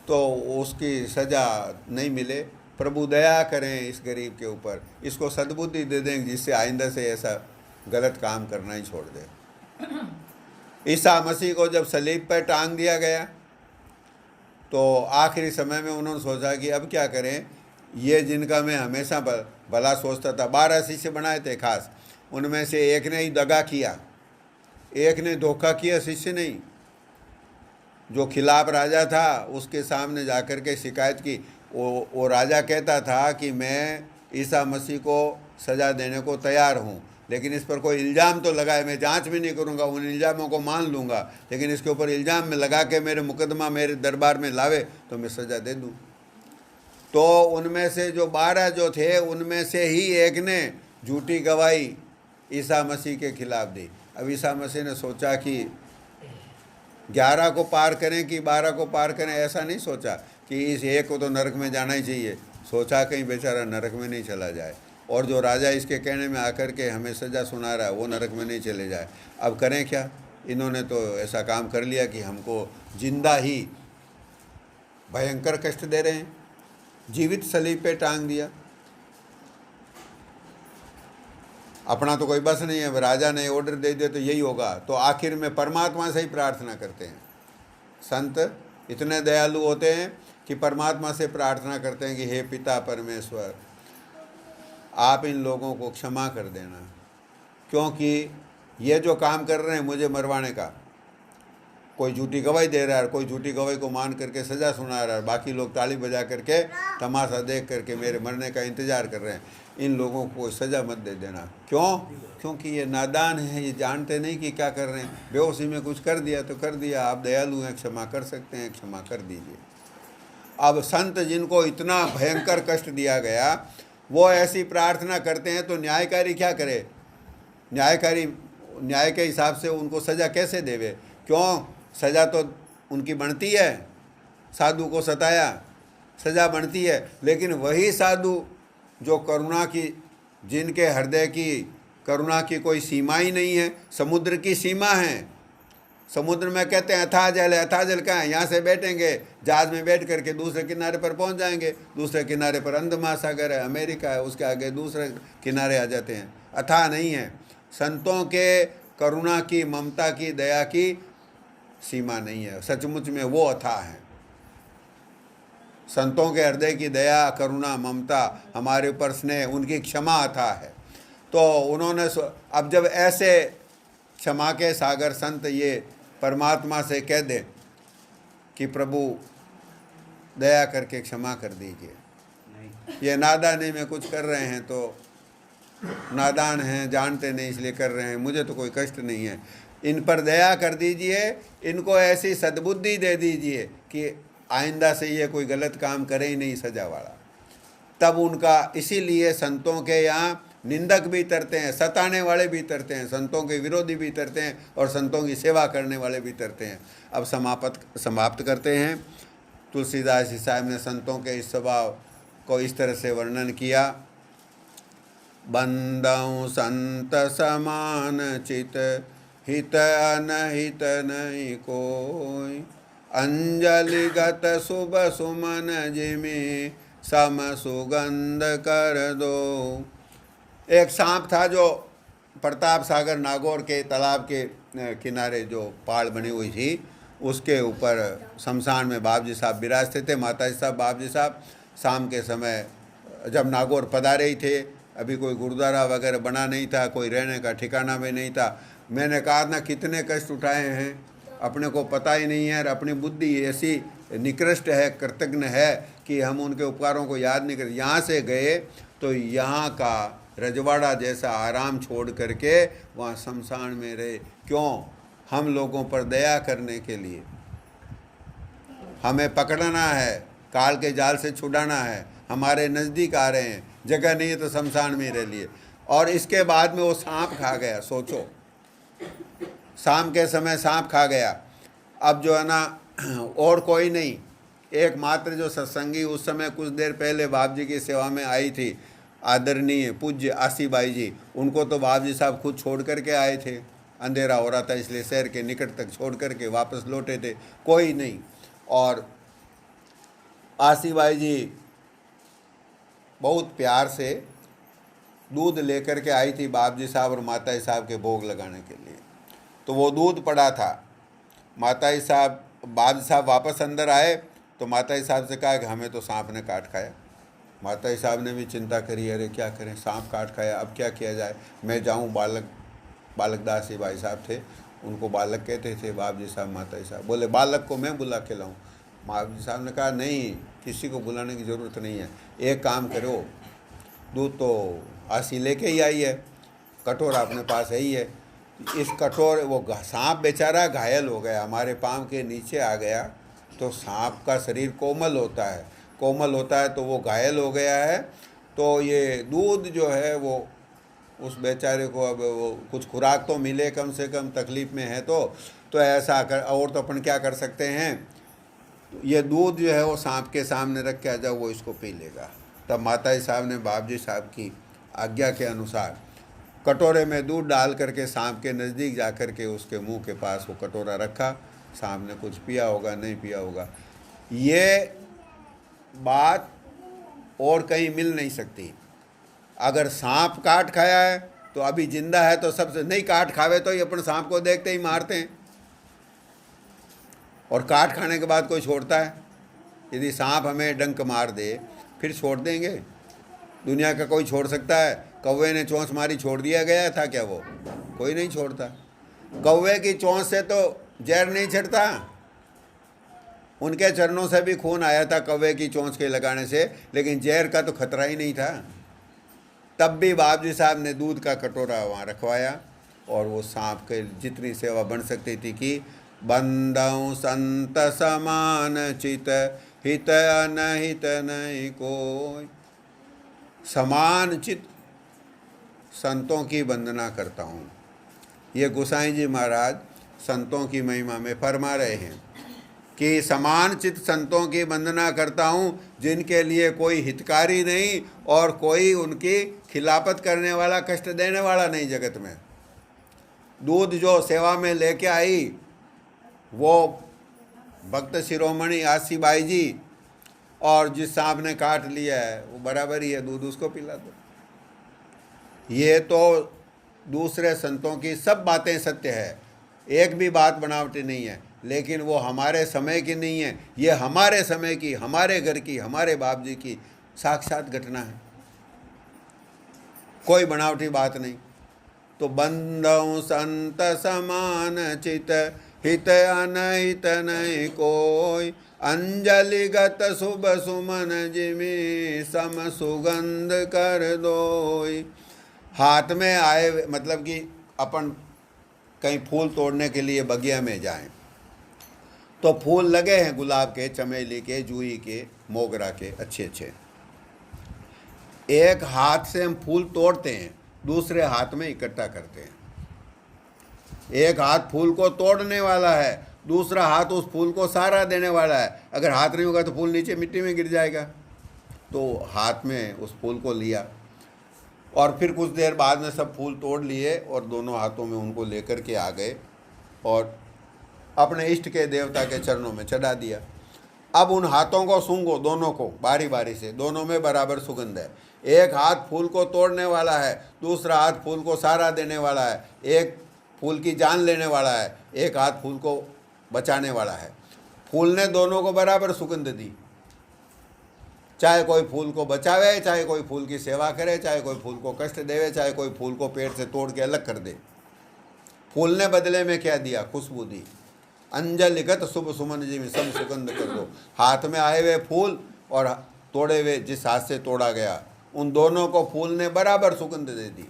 तो उसकी सज़ा नहीं मिले, प्रभु दया करें इस गरीब के ऊपर, इसको सद्बुद्धि दे दें जिससे आइंदा से ऐसा गलत काम करना ही छोड़ दे। ईसा मसीह को जब सलीब पर टांग दिया गया तो आखिरी समय में उन्होंने सोचा कि अब क्या करें, ये जिनका मैं हमेशा भला सोचता था, 12 शिष्य बनाए थे खास, उनमें से एक ने ही दगा किया, एक ने धोखा किया, शिष्य नहीं। जो खिलाफ राजा था उसके सामने जाकर के शिकायत की। वो राजा कहता था कि मैं ईसा मसीह को सज़ा देने को तैयार हूँ, लेकिन इस पर कोई इल्ज़ाम तो लगाए, मैं जांच भी नहीं करूँगा, उन इल्ज़ामों को मान लूँगा, लेकिन इसके ऊपर इल्ज़ाम में लगा के मेरे मुकदमा मेरे दरबार में लावे तो मैं सज़ा दे दूँ। तो उनमें से जो 12 जो थे, उनमें से ही एक ने झूठी गवाही ईसा मसीह के खिलाफ दी। अब ईसा मसीह ने सोचा कि 11 को पार करें कि 12 को पार करें, ऐसा नहीं सोचा कि इस एक को तो नरक में जाना ही चाहिए, सोचा कहीं बेचारा नरक में नहीं चला जाए, और जो राजा इसके कहने में आकर के हमें सज़ा सुना रहा है वो नरक में नहीं चले जाए। अब करें क्या, इन्होंने तो ऐसा काम कर लिया कि हमको जिंदा ही भयंकर कष्ट दे रहे हैं, जीवित सलीब पे टांग दिया। अपना तो कोई बस नहीं है, राजा ने ऑर्डर दे दिया तो यही होगा। तो आखिर में परमात्मा से ही प्रार्थना करते हैं। संत इतने दयालु होते हैं कि परमात्मा से प्रार्थना करते हैं कि हे पिता परमेश्वर, आप इन लोगों को क्षमा कर देना, क्योंकि ये जो काम कर रहे हैं मुझे मरवाने का, कोई झूठी गवाही दे रहा है, कोई झूठी गवाही को मान करके सज़ा सुना रहा है, बाकी लोग ताली बजा करके तमाशा देख करके मेरे मरने का इंतज़ार कर रहे हैं। इन लोगों को कोई सज़ा मत दे देना। क्यों? क्योंकि ये नादान है, ये जानते नहीं कि क्या कर रहे हैं, बेहोशी में कुछ कर दिया तो कर दिया, आप दयालु हैं, क्षमा कर सकते हैं, क्षमा कर दीजिए। अब संत जिनको इतना भयंकर कष्ट दिया गया वो ऐसी प्रार्थना करते हैं तो न्यायकारी क्या करे, न्यायकारी न्याय के हिसाब से उनको सज़ा कैसे देवे। क्यों? सज़ा तो उनकी बनती है, साधु को सताया सज़ा बनती है, लेकिन वही साधु जो करुणा की, जिनके हृदय की करुणा की कोई सीमा ही नहीं है, समुद्र की सीमा है। समुद्र में कहते हैं अथाह जल है, अथाह जल कहाँ है, यहाँ से बैठेंगे जहाज़ में बैठ करके दूसरे किनारे पर पहुँच जाएंगे, दूसरे किनारे पर अंध महासागर है, अमेरिका है, उसके आगे दूसरे किनारे आ जाते हैं। अथाह नहीं है। संतों के करुणा की, ममता की, दया की सीमा नहीं है, सचमुच में वो अथाह है। संतों के हृदय की दया, करुणा, ममता, हमारे ऊपर स्नेह, उनकी क्षमा अथाह है। तो उन्होंने अब जब ऐसे क्षमा के सागर संत ये परमात्मा से कह दें कि प्रभु दया करके क्षमा कर दीजिए, ये नादानी में कुछ कर रहे हैं तो नादान हैं, जानते नहीं इसलिए कर रहे हैं, मुझे तो कोई कष्ट नहीं है, इन पर दया कर दीजिए, इनको ऐसी सद्बुद्धि दे दीजिए कि आइंदा से ये कोई गलत काम करे ही नहीं सजा वाला। तब उनका, इसीलिए संतों के यहाँ निंदक भी तरते हैं, सताने वाले भी तरते हैं, संतों के विरोधी भी तरते हैं और संतों की सेवा करने वाले भी तरते हैं। अब समाप्त करते हैं। तुलसीदास जी साहब ने संतों के इस स्वभाव को इस तरह से वर्णन किया। बंदऊ संत समान चित, हित अनहित नहीं कोई, अंजलिगत शुभ सुमन जिमि, सम सुगंध कर दो। एक सांप था जो प्रताप सागर नागौर के तालाब के किनारे जो पहाड़ बनी हुई थी, उसके ऊपर शमशान में बाप जी साहब विराजते थे। माता जी साहब, बाप जी साहब शाम के समय जब नागौर पधारे ही थे, अभी कोई गुरुद्वारा वगैरह बना नहीं था, कोई रहने का ठिकाना भी नहीं था। मैंने कहा ना, कितने कष्ट उठाए हैं, अपने को पता ही नहीं है। और अपनी बुद्धि ऐसी निकृष्ट है, कृतज्ञ है कि हम उनके उपकारों को याद नहीं करते। यहाँ से गए तो यहाँ का रजवाड़ा जैसा आराम छोड़ करके वहाँ शमशान में रहे। क्यों? हम लोगों पर दया करने के लिए। हमें पकड़ना है, काल के जाल से छुड़ाना है। हमारे नज़दीक आ रहे हैं, जगह नहीं है तो शमशान में रह लिए। और इसके बाद में वो सांप खा गया। सोचो, शाम के समय सांप खा गया। अब जो है ना, और कोई नहीं, एकमात्र जो सत्संगी उस समय कुछ देर पहले बाप जी की सेवा में आई थी, आदरणीय पूज्य आसीबाई जी, उनको तो बाप जी साहब खुद छोड़ करके आए थे। अंधेरा हो रहा था इसलिए शहर के निकट तक छोड़ करके वापस लौटे थे, कोई नहीं। और आसीबाई जी बहुत प्यार से दूध लेकर के आई थी बाप जी साहब और माता जी साहब के भोग लगाने के लिए। तो वो दूध पड़ा था। माता जी साहब, बाप जी साहब वापस अंदर आए तो माता जी साहब से कहा कि हमें तो सांप ने काट खाया। माता जी साहब ने भी चिंता करी, अरे क्या करें, सांप काट खाया, अब क्या किया जाए। मैं जाऊं, बालकदास जी भाई साहब थे, उनको बालक कहते थे बाप जी साहब। माता जी साहब बोले बालक को मैं बुला के लाऊं। बाप जी साहब ने कहा नहीं, किसी को बुलाने की ज़रूरत नहीं है, एक काम करो, दूध तो आसी लेके ही आई है, कटोरा अपने पास है ही है, इस कटोरे, वो सांप बेचारा घायल हो गया, हमारे पाँव के नीचे आ गया। तो सांप का शरीर कोमल होता है, तो वो घायल हो गया है। तो ये दूध जो है वो उस बेचारे को, अब वो कुछ खुराक तो मिले कम से कम, तकलीफ़ में है तो ऐसा कर, और तो अपन क्या कर सकते हैं, ये दूध जो है वो सांप के सामने रख के आ जाओ, वो इसको पी लेगा। तब माता जी साहब ने बाप जी साहब की आज्ञा के अनुसार कटोरे में दूध डाल करके सांप के नज़दीक जा कर के उसके मुंह के पास वो कटोरा रखा। सांप ने कुछ पिया होगा, नहीं पिया होगा। ये बात और कहीं मिल नहीं सकती। अगर सांप काट खाया है तो अभी जिंदा है तो सबसे, नहीं काट खावे तो ये अपन सांप को देखते ही मारते हैं, और काट खाने के बाद कोई छोड़ता है? यदि सांप हमें डंक मार दे फिर छोड़ देंगे? दुनिया का कोई छोड़ सकता है? कौवे ने चोंच मारी, छोड़ दिया गया था क्या? वो कोई नहीं छोड़ता। कौवे की चोंच से तो जहर नहीं छटता, उनके चरणों से भी खून आया था कौवे की चोंच के लगाने से, लेकिन जहर का तो खतरा ही नहीं था। तब भी बाप जी साहब ने दूध का कटोरा वहाँ रखवाया और वो सांप के जितनी सेवा बन सकती थी कि बंदऊ संत समान चित, हित अनहित नहीं कोई। समान चित संतों की वंदना करता हूँ। ये गोसाई जी महाराज संतों की महिमा में फरमा रहे हैं कि समान चित संतों की वंदना करता हूँ, जिनके लिए कोई हितकारी नहीं और कोई उनकी खिलाफत करने वाला, कष्ट देने वाला नहीं जगत में। दूध जो सेवा में लेके आई वो भक्त शिरोमणि आसीबाई जी, और जिस सांप ने काट लिया है वो बराबर ही है, दूध उसको पिला दो। ये तो दूसरे संतों की सब बातें सत्य है, एक भी बात बनावटी नहीं है, लेकिन वो हमारे समय की नहीं है, ये हमारे समय की, हमारे घर की, हमारे बाप जी की साक्षात घटना है, कोई बनावटी बात नहीं। तो बंदऊ संत समान चित, हित अनहित नहीं कोई, अंजलिगत शुभ सुमन जिमि, सम सुगंध कर दोई। हाथ में आए, मतलब कि अपन कहीं फूल तोड़ने के लिए बगिया में जाएं तो फूल लगे हैं गुलाब के, चमेली के, जूही के, मोगरा के, अच्छे अच्छे। एक हाथ से हम फूल तोड़ते हैं, दूसरे हाथ में इकट्ठा करते हैं। एक हाथ फूल को तोड़ने वाला है, दूसरा हाथ उस फूल को सहारा देने वाला है। अगर हाथ नहीं होगा तो फूल नीचे मिट्टी में गिर जाएगा। तो हाथ में उस फूल को लिया और फिर कुछ देर बाद में सब फूल तोड़ लिए और दोनों हाथों में उनको लेकर के आ गए और अपने इष्ट के देवता के चरणों में चढ़ा दिया। अब उन हाथों को सूंघो, दोनों को बारी बारी से, दोनों में बराबर सुगंध है। एक हाथ फूल को तोड़ने वाला है, दूसरा हाथ फूल को सहारा देने वाला है। एक फूल की जान लेने वाला है, एक हाथ फूल को बचाने वाला है। फूल ने दोनों को बराबर सुगंध दी। चाहे कोई फूल को बचावे, चाहे कोई फूल की सेवा करे, चाहे कोई फूल को कष्ट देवे, चाहे कोई फूल को पेड़ से तोड़ के अलग कर दे। फूल ने बदले में क्या दिया? खुशबू दी। अंजलिगत शुभ सुमन जी में सब सुगंध कर दो। हाथ में आए हुए फूल और तोड़े हुए जिस हाथ से तोड़ा गया, उन दोनों को फूल ने बराबर सुगंध दे दी।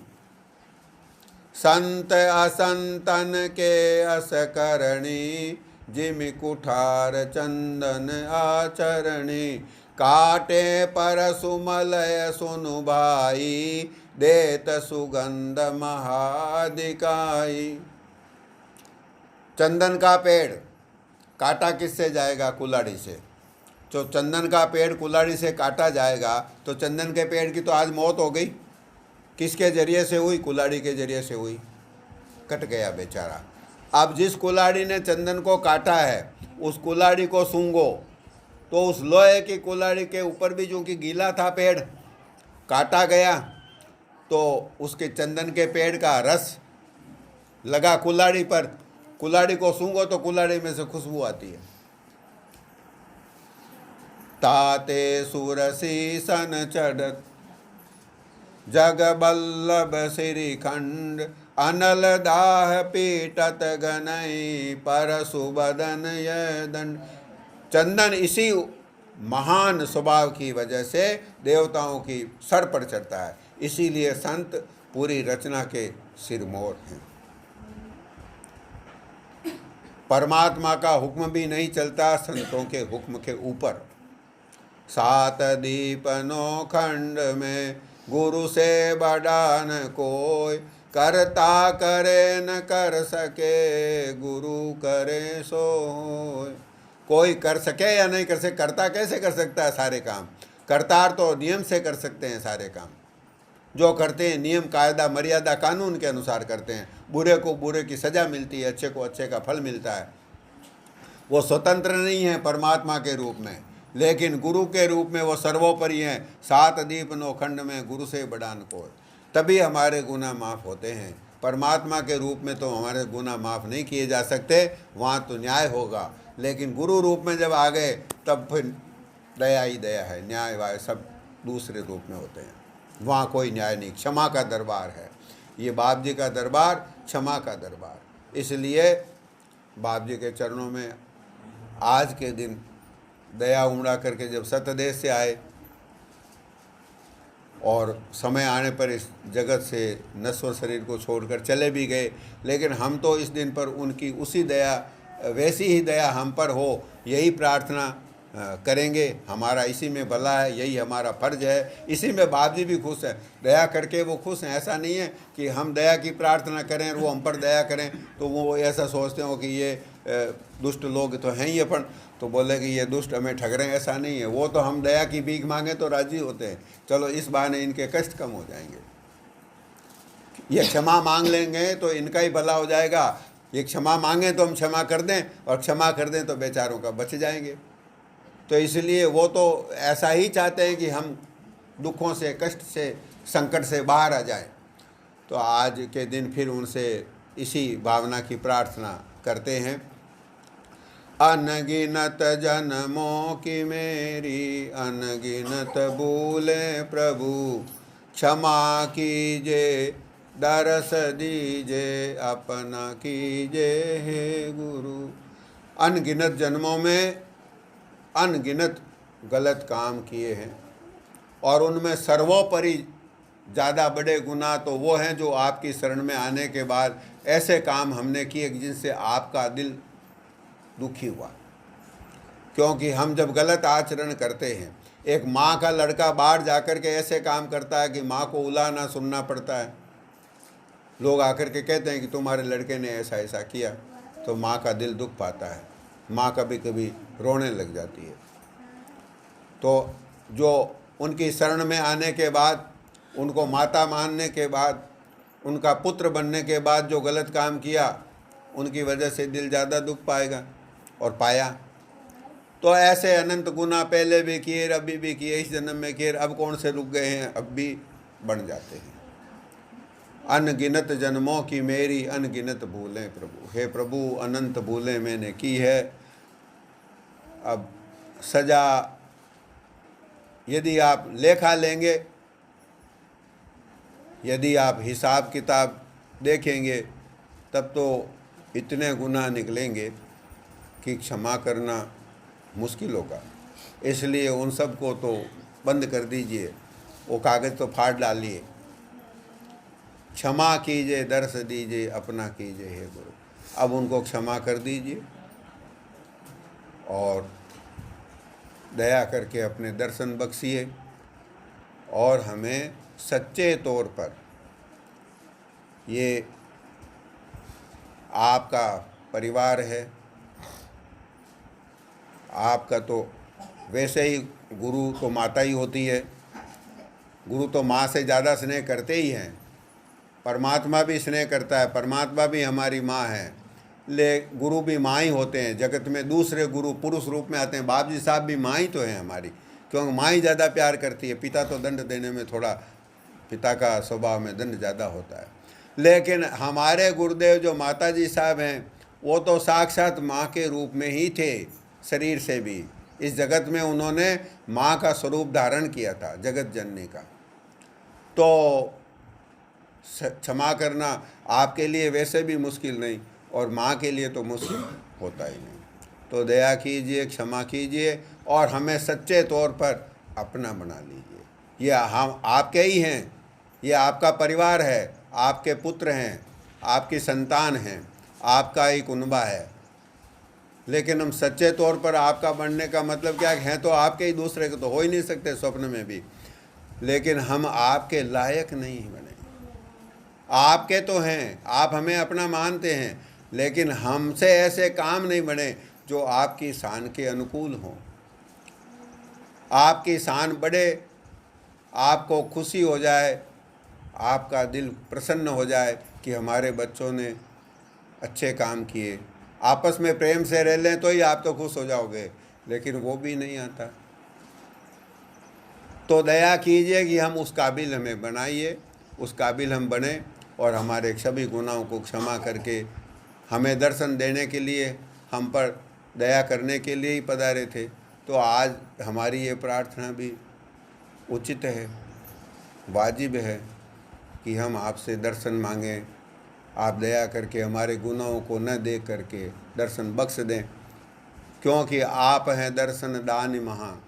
संत असंतन के अस करणी, जिम कुठार चंदन आचरणी। काटे पर सुमलय सुनु भाई, देत सुगंध महादिकाई। चंदन का पेड़ काटा किससे जाएगा? कुल्हाड़ी से। जो चंदन का पेड़ कुल्हाड़ी से काटा जाएगा तो चंदन के पेड़ की तो आज मौत हो गई। किसके जरिए से हुई? कुल्हाड़ी के जरिए से हुई, कट गया बेचारा। अब जिस कुल्हाड़ी ने चंदन को काटा है उस कुल्हाड़ी को सूंघो तो उस लोहे की कुल्हाड़ी के ऊपर भी जो कि गीला था पेड़, काटा गया तो उसके चंदन के पेड़ का रस लगा कुल्हाड़ी पर। कुल्हाड़ी को सूंघो तो कुल्हाड़ी में से खुशबू आती है। ताते सुरसी सन चढ़त, जग बल्लभ श्रीखंड। अनल दाह पीटत गनई, पर सुबदन यह दंड। चंदन इसी महान स्वभाव की वजह से देवताओं की सर पर चढ़ता है, इसीलिए संत पूरी रचना के सिरमौर हैं। परमात्मा का हुक्म भी नहीं चलता संतों के हुक्म के ऊपर। सात दीप नौ खंड में, गुरु से बड़ा न कोई। करता करे न कर सके, गुरु करे सो होय। कोई कर सके या नहीं कर सके, करता कैसे कर सकता है सारे काम? करतार तो नियम से कर सकते हैं सारे काम। जो करते हैं नियम कायदा मर्यादा कानून के अनुसार करते हैं। बुरे को बुरे की सज़ा मिलती है, अच्छे को अच्छे का फल मिलता है। वो स्वतंत्र नहीं है परमात्मा के रूप में, लेकिन गुरु के रूप में वो सर्वोपरि हैं। सात दीप नौ खंड में, गुरु से बड़ा न कोई। तभी हमारे गुनाह माफ़ होते हैं। परमात्मा के रूप में तो हमारे गुनाह माफ़ नहीं किए जा सकते, वहाँ तो न्याय होगा। लेकिन गुरु रूप में जब आ गए तब फिर दया ही दया है, न्याय वाय सब दूसरे रूप में होते हैं। वहाँ कोई न्याय नहीं, क्षमा का दरबार है। ये बाप जी का दरबार, क्षमा का दरबार। इसलिए बाप जी के चरणों में आज के दिन दया उमड़ा करके जब सतदेश से आए और समय आने पर इस जगत से नश्वर शरीर को छोड़कर चले भी गए, लेकिन हम तो इस दिन पर उनकी उसी दया, वैसी ही दया हम पर हो, यही प्रार्थना करेंगे। हमारा इसी में भला है, यही हमारा फर्ज है। इसी में बाप जी भी खुश है, दया करके वो खुश हैं। ऐसा नहीं है कि हम दया की प्रार्थना करें और वो हम पर दया करें तो वो ऐसा सोचते हो कि ये दुष्ट लोग तो हैं ही अपन, तो बोले कि ये दुष्ट हमें ठग रहे हैं। ऐसा नहीं है। वो तो हम दया की भीख मांगे तो राजी होते हैं। चलो इस बहाने इनके कष्ट कम हो जाएंगे। ये क्षमा मांग लेंगे तो इनका ही भला हो जाएगा। ये क्षमा मांगें तो हम क्षमा कर दें, और क्षमा कर दें तो बेचारों का बच जाएंगे। तो इसलिए वो तो ऐसा ही चाहते हैं कि हम दुखों से, कष्ट से, संकट से बाहर आ जाएं। तो आज के दिन फिर उनसे इसी भावना की प्रार्थना करते हैं। अनगिनत जन्मों की मेरी, अनगिनत भूले प्रभु। क्षमा कीजिए, दरस दीजिए, अपना कीजिए हे गुरु। अनगिनत जन्मों में अनगिनत गलत काम किए हैं और उनमें सर्वोपरि ज़्यादा बड़े गुनाह तो वो हैं जो आपकी शरण में आने के बाद ऐसे काम हमने किए जिनसे आपका दिल दुखी हुआ। क्योंकि हम जब गलत आचरण करते हैं, एक माँ का लड़का बाहर जाकर के ऐसे काम करता है कि माँ को उलाहना सुनना पड़ता है। लोग आकर के कहते हैं कि तुम्हारे लड़के ने ऐसा ऐसा किया, तो माँ का दिल दुख पाता है, माँ कभी कभी रोने लग जाती है। तो जो उनकी शरण में आने के बाद, उनको माता मानने के बाद, उनका पुत्र बनने के बाद जो गलत काम किया, उनकी वजह से दिल ज़्यादा दुख पाएगा और पाया। तो ऐसे अनंत गुनाह पहले भी किए, अभी भी किए, इस जन्म में किए, अब कौन से रुक गए हैं, अब भी बन जाते हैं। अनगिनत जन्मों की मेरी अनगिनत भूलें प्रभु, हे प्रभु अनंत भूलें मैंने की है। अब सजा यदि आप लेखा लेंगे, यदि आप हिसाब किताब देखेंगे, तब तो इतने गुनाह निकलेंगे कि क्षमा करना मुश्किल होगा। इसलिए उन सब को तो बंद कर दीजिए, वो कागज़ तो फाड़ डालिए। क्षमा कीजिए, दर्श दीजिए, अपना कीजिए हे गुरु। अब उनको क्षमा कर दीजिए और दया करके अपने दर्शन बख्शिए और हमें सच्चे तौर पर ये आपका परिवार है, आपका तो वैसे ही गुरु तो माता ही होती है, गुरु तो माँ से ज़्यादा स्नेह करते ही हैं। परमात्मा भी स्नेह करता है, परमात्मा भी हमारी माँ है, गुरु भी माँ ही होते हैं। जगत में दूसरे गुरु पुरुष रूप में आते हैं, बाप जी साहब भी माँ ही तो हैं हमारी, क्योंकि माँ ही ज़्यादा प्यार करती है। पिता तो दंड देने में थोड़ा, पिता का स्वभाव में दंड ज़्यादा होता है, लेकिन हमारे गुरुदेव जो माता जी साहब हैं, वो तो साक्षात माँ के रूप में ही थे, शरीर से भी। इस जगत में उन्होंने माँ का स्वरूप धारण किया था, जगत जननी का। तो क्षमा करना आपके लिए वैसे भी मुश्किल नहीं, और माँ के लिए तो मुश्किल होता ही नहीं। तो दया कीजिए, क्षमा कीजिए और हमें सच्चे तौर पर अपना बना लीजिए। ये हम आपके ही हैं, ये आपका परिवार है, आपके पुत्र हैं, आपकी संतान हैं, आपका ही कुनबा है। लेकिन हम सच्चे तौर पर आपका बनने का मतलब क्या है, तो आपके ही, दूसरे को तो हो ही नहीं सकते स्वप्न में भी। लेकिन हम आपके लायक नहीं बने। आपके तो हैं, आप हमें अपना मानते हैं, लेकिन हमसे ऐसे काम नहीं बने जो आपकी शान के अनुकूल हों। आपकी शान बढ़े, आपको खुशी हो जाए, आपका दिल प्रसन्न हो जाए कि हमारे बच्चों ने अच्छे काम किए। आपस में प्रेम से रह लें तो ही आप तो खुश हो जाओगे, लेकिन वो भी नहीं आता। तो दया कीजिए कि हम उस काबिल हमें बनाइए, उस काबिल हम बने और हमारे सभी गुनाहों को क्षमा करके हमें दर्शन देने के लिए, हम पर दया करने के लिए ही पधारे थे। तो आज हमारी ये प्रार्थना भी उचित है, वाजिब है कि हम आपसे दर्शन मांगें। आप दया करके हमारे गुनाहों को न देख करके दर्शन बख्श दें, क्योंकि आप हैं दर्शन दान महा।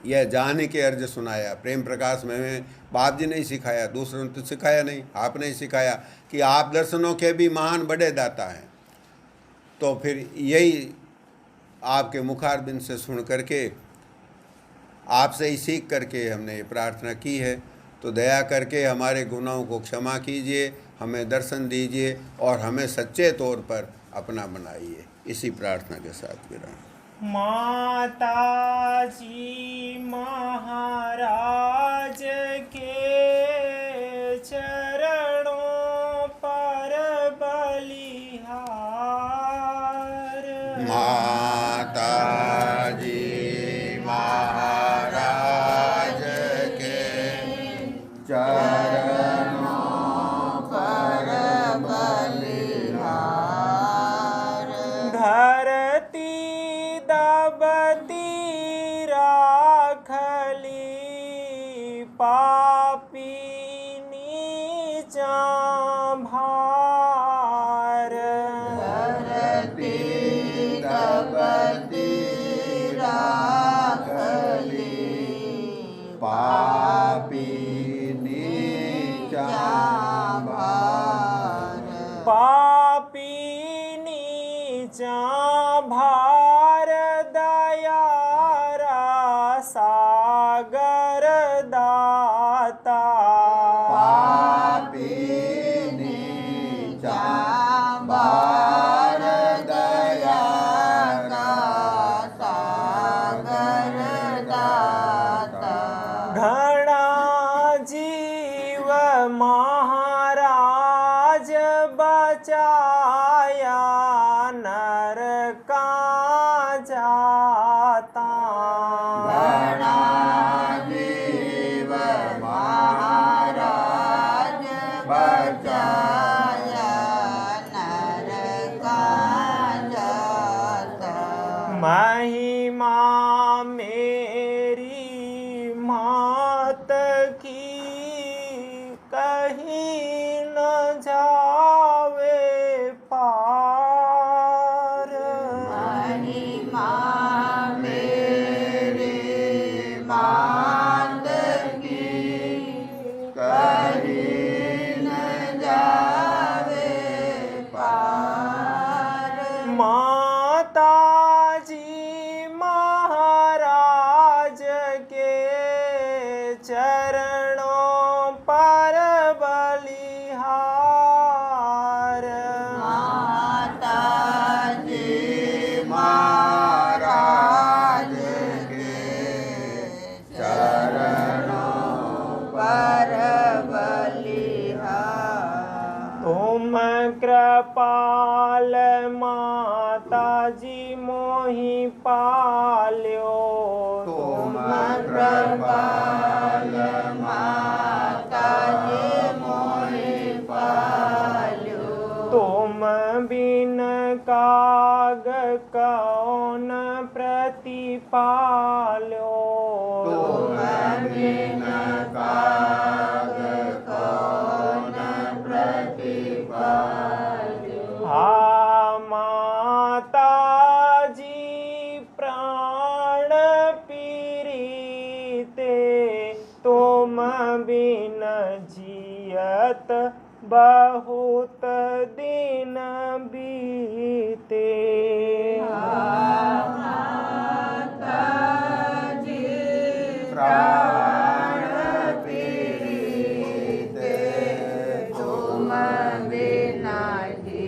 यह जान के अर्ज सुनाया प्रेम प्रकाश में बाप जी ने सिखाया, दूसरों ने तो सिखाया नहीं, आपने ही सिखाया कि आप दर्शनों के भी महान बड़े दाता हैं। तो फिर यही आपके मुखारबिंद से सुन करके, आपसे ही सीख करके हमने ये प्रार्थना की है। तो दया करके हमारे गुनाहों को क्षमा कीजिए, हमें दर्शन दीजिए और हमें सच्चे तौर पर अपना बनाइए। इसी प्रार्थना के साथ विराम। माता जी महाराज के चरणों पर बलिहार। माता जी महाराज के चरणों पर बलिहार। धरती दबती राखली पापी नीचा भार। धरती दबती राखली पापी महाराज बचाया नरका जाता। महिमा मेरी मात की कहीं न जावे पार। महिमा मेरी मात की कहीं न जावे पार। माता महाराज के चरणों पर बलिहार। माता जी महाराज के चरणों पर बलिहार। तुम कृपाल माता जी मोहि पाल्यो। तुम कृपाल माता जी मोहि पाल्यो। तुम बिन काग कौन प्रतिपाल्यो। तुम बिन काग कौन प्रतिपाल्यो। हा माता जी प्राण पीरीते तुम बिन जियत बहुत दिन बीते। माता जी प्राण पीरीते तुम बिन जियत